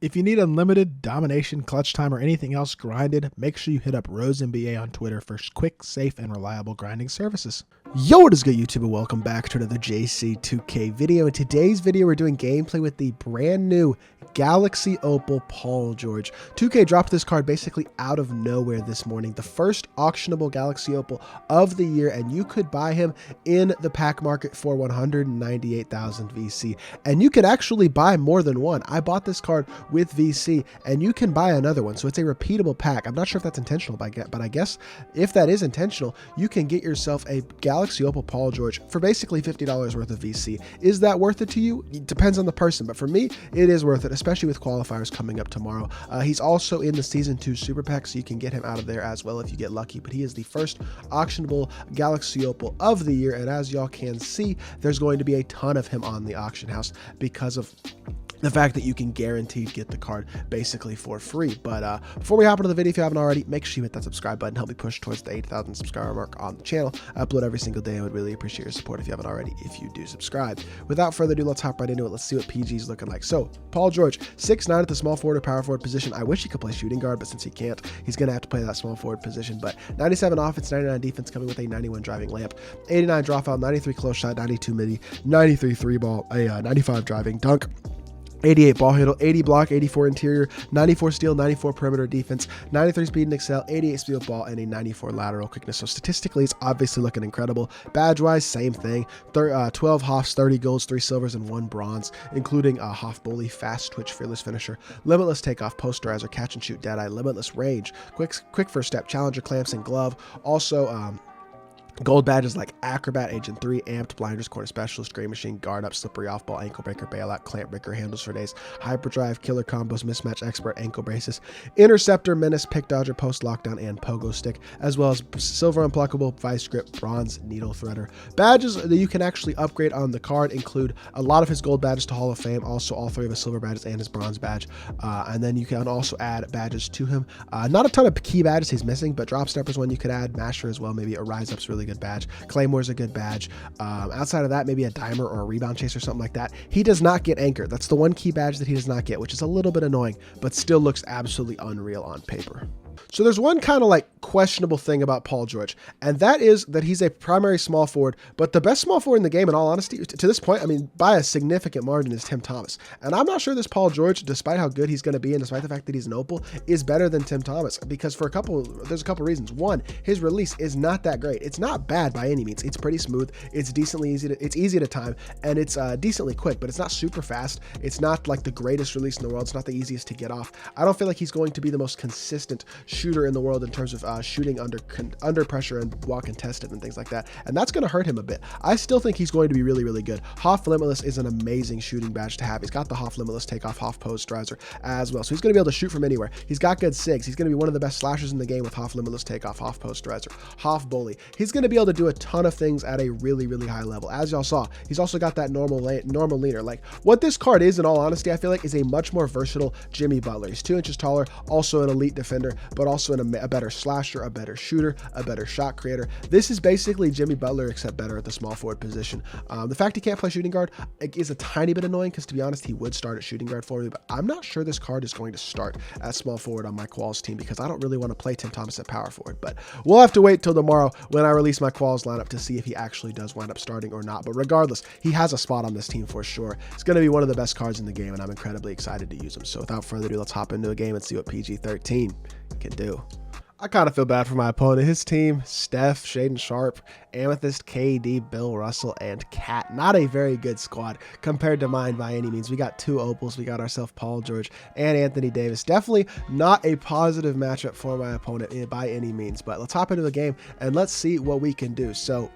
If you need unlimited domination, clutch time, or anything else grinded, make sure you hit up Rose NBA on Twitter for quick, safe, and reliable grinding services. Yo, what is good, YouTube, and welcome back to another JC2K video. In today's video, we're doing gameplay with the brand new Galaxy Opal Paul George. 2K dropped this card basically out of nowhere this morning. The first auctionable Galaxy Opal of the year, and you could buy him in the pack market for 198,000 VC. And you could actually buy more than one. I bought this card with VC, and you can buy another one. So it's a repeatable pack. I'm not sure if that's intentional, but I guess if that is intentional, you can get yourself a Galaxy Opal Paul George for basically $50 worth of VC. Is that worth it to you? It depends on the person, but for me, it is worth it, especially with qualifiers coming up tomorrow. He's also in the Season 2 Super Pack, so you can get him out of there as well if you get lucky, but he is the first auctionable Galaxy Opal of the year, and as y'all can see, there's going to be a ton of him on the auction house because of the fact that you can guaranteed get the card basically for free. But before we hop into the video, if you haven't already, make sure you hit that subscribe button, help me push towards the 8,000 subscriber mark on the channel. I upload every single day. I would really appreciate your support if you haven't already, if you do subscribe. Without further ado, let's hop right into it. Let's see what PG is looking like. So Paul George, 6'9" at the small forward or power forward position. I wish he could play shooting guard, but since he can't, he's going to have to play that small forward position. But 97 offense, 99 defense, coming with a 91 driving layup, 89 dropout, 93 close shot, 92 midi, 93 three ball, a 95 driving dunk, 88 ball handle, 80 block, 84 interior, 94 steal, 94 perimeter defense, 93 speed and excel, 88 speed with ball, and a 94 lateral quickness. So statistically, it's obviously looking incredible. Badge-wise, same thing. 12 Hoffs, 30 golds, 3 silvers, and 1 bronze, including a Hoff bully, fast twitch, fearless finisher, limitless takeoff, posterizer, catch and shoot, deadeye, limitless range, quick first step, challenger clamps, and glove. Also, gold badges like Acrobat, Agent 3, Amped, Blinders, Corner Specialist, Gray Machine, Guard Up, Slippery Off Ball, Ankle Breaker, Bailout, Clamp Breaker, Handles for Days, Hyperdrive, Killer Combos, Mismatch Expert, Ankle Braces, Interceptor, Menace, Pick Dodger, Post Lockdown, and Pogo Stick, as well as Silver Unpluckable, Vice Grip, Bronze, Needle Threader. Badges that you can actually upgrade on the card include a lot of his gold badges to Hall of Fame, also all 3 of his silver badges and his bronze badge, and then you can also add badges to him. Not a ton of key badges he's missing, but Drop Stepper's one you could add, Masher as well, maybe a Rise Up's really good badge. Claymore's a good badge. Outside of that, maybe a Dimer or a Rebound Chase or something like that. He does not get Anchor. That's the one key badge that he does not get, which is a little bit annoying, but still looks absolutely unreal on paper. So there's one kind of like questionable thing about Paul George, and that is that he's a primary small forward, but the best small forward in the game, in all honesty, to this point, I mean, by a significant margin, is Tim Thomas. And I'm not sure this Paul George, despite how good he's going to be, and despite the fact that he's an Opal, is better than Tim Thomas, because there's a couple reasons. One, his release is not that great. It's not bad by any means. It's pretty smooth. It's decently easy to time, and it's decently quick, but it's not super fast. It's not like the greatest release in the world. It's not the easiest to get off. I don't feel like he's going to be the most consistent shooter in the world in terms of shooting under pressure and while contested and things like that, and that's going to hurt him a bit. I still think he's going to be really, really good. Hoff Limitless is an amazing shooting badge to have. He's got the Hoff Limitless takeoff, Hoff posterizer as well, so he's going to be able to shoot from anywhere. He's got good SIGs. He's going to be one of the best slashers in the game with Hoff Limitless takeoff, Hoff posterizer, Hoff bully. He's going to be able to do a ton of things at a really, really high level. As y'all saw, he's also got that normal leaner. Like, what this card is, in all honesty, I feel like is a much more versatile Jimmy Butler. He's 2 inches taller, also an elite defender, but also a better slasher, a better shooter, a better shot creator. This is basically Jimmy Butler, except better at the small forward position. The fact he can't play shooting guard is a tiny bit annoying, because to be honest, he would start at shooting guard for me, but I'm not sure this card is going to start at small forward on my Quals team, because I don't really want to play Tim Thomas at power forward. But we'll have to wait till tomorrow when I release my Quals lineup to see if he actually does wind up starting or not. But regardless, he has a spot on this team for sure. It's going to be one of the best cards in the game, and I'm incredibly excited to use him. So without further ado, let's hop into a game and see what PG13 can do. I kind of feel bad for my opponent. His team, Steph, Shaden Sharp, Amethyst, KD, Bill Russell, and Cat. Not a very good squad compared to mine by any means. We got 2 Opals. We got ourselves Paul George and Anthony Davis. Definitely not a positive matchup for my opponent by any means. But let's hop into the game and let's see what we can do. So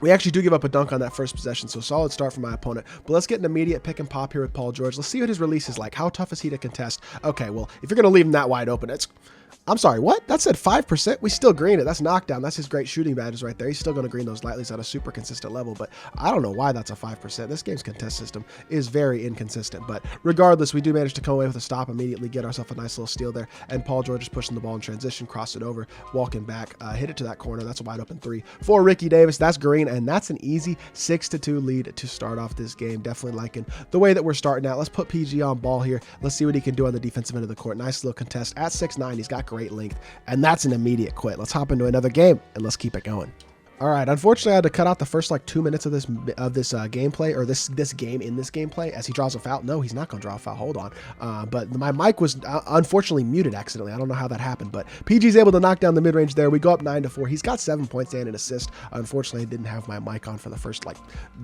we actually do give up a dunk on that first possession, so solid start for my opponent. But let's get an immediate pick and pop here with Paul George. Let's see what his release is like. How tough is he to contest? Okay, well, if you're going to leave him that wide open, I'm sorry, what? That said 5%. We still green it. That's knockdown. That's his great shooting badges right there. He's still going to green those lightlies at a super consistent level, but I don't know why that's a 5%. This game's contest system is very inconsistent, but regardless, we do manage to come away with a stop, immediately get ourselves a nice little steal there, and Paul George is pushing the ball in transition, cross it over, walking back, hit it to that corner. That's a wide open 3 for Ricky Davis. That's green, and that's an easy 6-2 lead to start off this game. Definitely liking the way that we're starting out. Let's put PG on ball here. Let's see what he can do on the defensive end of the court. Nice little contest at 6'9". He's got great length, and that's an immediate quit. Let's hop into another game and let's keep it going. All right, unfortunately, I had to cut out the first like 2 minutes of this gameplay, or this game in this gameplay, as he draws a foul. No, he's not going to draw a foul. Hold on. But my mic was unfortunately muted accidentally. I don't know how that happened, but PG's able to knock down the mid-range there. We go up 9-4. He's got 7 points and an assist. Unfortunately, I didn't have my mic on for the first,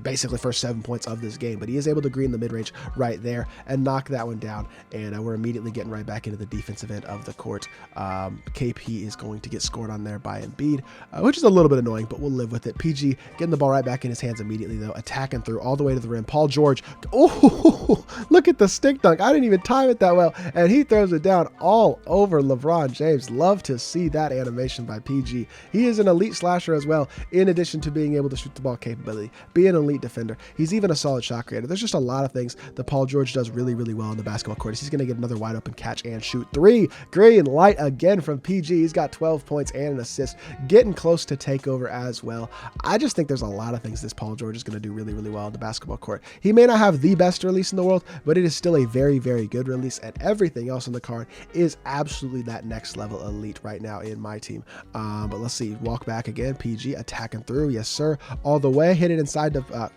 basically first 7 points of this game, but he is able to green the mid-range right there and knock that one down, and we're immediately getting right back into the defensive end of the court. KP is going to get scored on there by Embiid, which is a little bit annoying, but we'll live with it. PG getting the ball right back in his hands immediately, though, attacking through all the way to the rim. Paul George, oh, look at the stick dunk. I didn't even time it that well, and he throws it down all over LeBron James. Love to see that animation by PG. He is an elite slasher as well, in addition to being able to shoot the ball capability, be an elite defender. He's even a solid shot creator. There's just a lot of things that Paul George does really, really well in the basketball court. He's going to get another wide open catch and shoot 3. Green light again from PG. He's got 12 points and an assist, getting close to takeover as well. I just think there's a lot of things this Paul George is going to do really, really well in the basketball court. He may not have the best release in the world, but it is still a very, very good release, and everything else on the card is absolutely that next level elite right now in my team. But let's see, walk back again, PG attacking through, yes sir, all the way, hit it inside the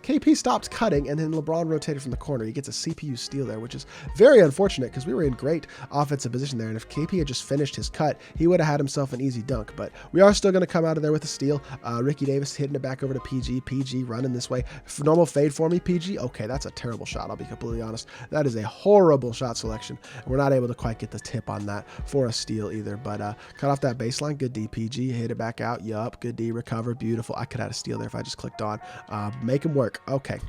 KP stopped cutting, and then LeBron rotated from the corner. He gets a CPU steal there, which is very unfortunate because we were in great offensive position there, and if KP had just finished his cut, he would have had himself an easy dunk, but we are still going to come out of there with a steal. Ricky Davis hitting it back over to PG. PG running this way. Normal fade for me, PG. Okay, that's a terrible shot. I'll be completely honest. That is a horrible shot selection. We're not able to quite get the tip on that for a steal either, but cut off that baseline. Good D, PG. Hit it back out. Yup. Good D. Recover. Beautiful. I could have had a steal there if I just clicked on. Make him work. Okay.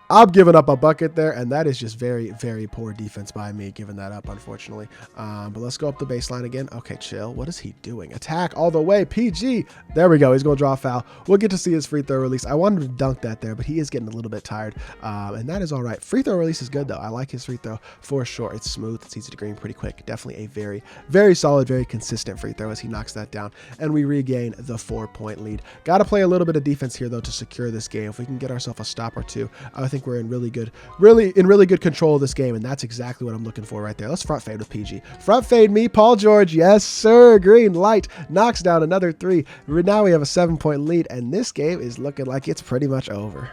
I'm giving up a bucket there, and that is just very, very poor defense by me, giving that up, unfortunately. But let's go up the baseline again. Okay, chill. What is he doing? Attack all the way. PG. There we go. He's going to draw a foul. We'll get to see his free throw release. I wanted to dunk that there, but he is getting a little bit tired, and that is all right. Free throw release is good, though. I like his free throw for sure. It's smooth. It's easy to green pretty quick. Definitely a very, very solid, very consistent free throw as he knocks that down, and we regain the 4-point lead. Got to play a little bit of defense here, though, to secure this game. If we can get ourselves a stop or two, I think we're in really good control of this game, and that's exactly what I'm looking for right there. Let's front fade with PG. Front fade me, Paul George. Yes, sir. Green light. Knocks down another 3. Now we have a 7-point lead, and this game is looking like it's pretty much over.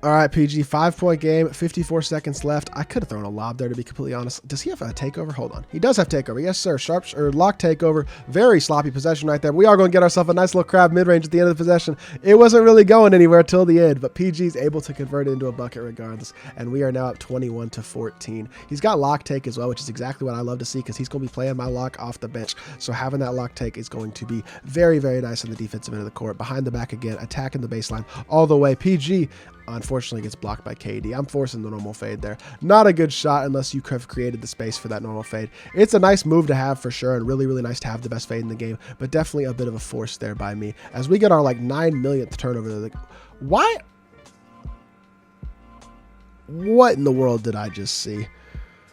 All right, PG, 5-point game, 54 seconds left. I could have thrown a lob there, to be completely honest. Does he have a takeover? Hold on. He does have takeover. Yes, sir. Sharp or lock takeover. Very sloppy possession right there. We are going to get ourselves a nice little crab mid-range at the end of the possession. It wasn't really going anywhere till the end, but PG's able to convert it into a bucket regardless, and we are now up 21-14. He's got lock take as well, which is exactly what I love to see because he's going to be playing my lock off the bench. So having that lock take is going to be very, very nice on the defensive end of the court. Behind the back again, attacking the baseline all the way. PG unfortunately gets blocked by KD. I'm forcing the normal fade there. Not a good shot unless you have created the space for that normal fade. It's a nice move to have for sure, and really, really nice to have the best fade in the game, but definitely a bit of a force there by me. As we get our 9 millionth turnover. Why? What in the world did I just see?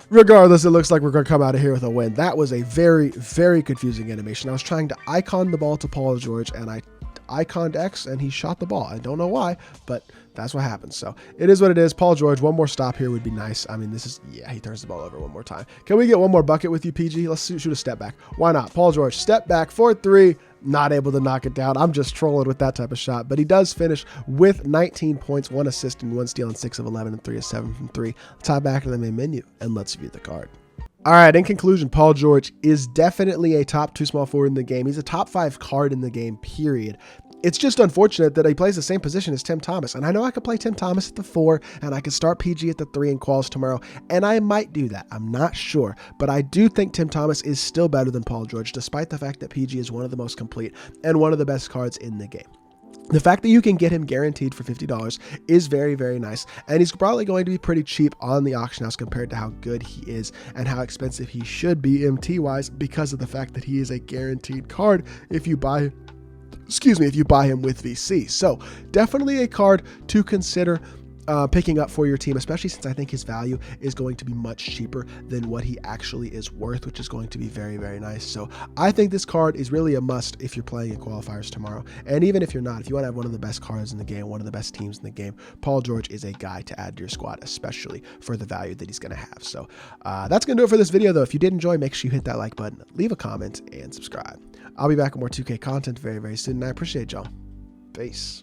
Regardless, it looks like we're going to come out of here with a win. That was a very, very confusing animation. I was trying to icon the ball to Paul George, and I iconed X, and he shot the ball. I don't know why, but that's what happens. So it is what it is. Paul George, one more stop here would be nice. I mean, this is, yeah, he turns the ball over one more time. Can we get one more bucket with you, PG? Let's shoot a step back. Why not? Paul George, step back for 3. Not able to knock it down. I'm just trolling with that type of shot, but he does finish with 19 points, 1 assist, and 1 steal, and 6 of 11, and 3 of 7 from 3. Tie back to the main menu, and let's view the card. All right, in conclusion, Paul George is definitely a top 2 small forward in the game. He's a top 5 card in the game, period. It's just unfortunate that he plays the same position as Tim Thomas. And I know I could play Tim Thomas at the 4, and I could start PG at the 3 in quals tomorrow, and I might do that. I'm not sure, but I do think Tim Thomas is still better than Paul George, despite the fact that PG is one of the most complete and one of the best cards in the game. The fact that you can get him guaranteed for $50 is very, very nice. And he's probably going to be pretty cheap on the auction house compared to how good he is and how expensive he should be MT-wise, because of the fact that he is a guaranteed card if you buy him with VC. So definitely a card to consider picking up for your team, especially since I think his value is going to be much cheaper than what he actually is worth, which is going to be very, very nice. So I think this card is really a must if you're playing in qualifiers tomorrow. And even if you're not, if you want to have one of the best cards in the game, one of the best teams in the game, Paul George is a guy to add to your squad, especially for the value that he's going to have. So that's going to do it for this video, though. If you did enjoy, make sure you hit that like button, leave a comment, and subscribe. I'll be back with more 2K content very, very soon, and I appreciate y'all. Peace.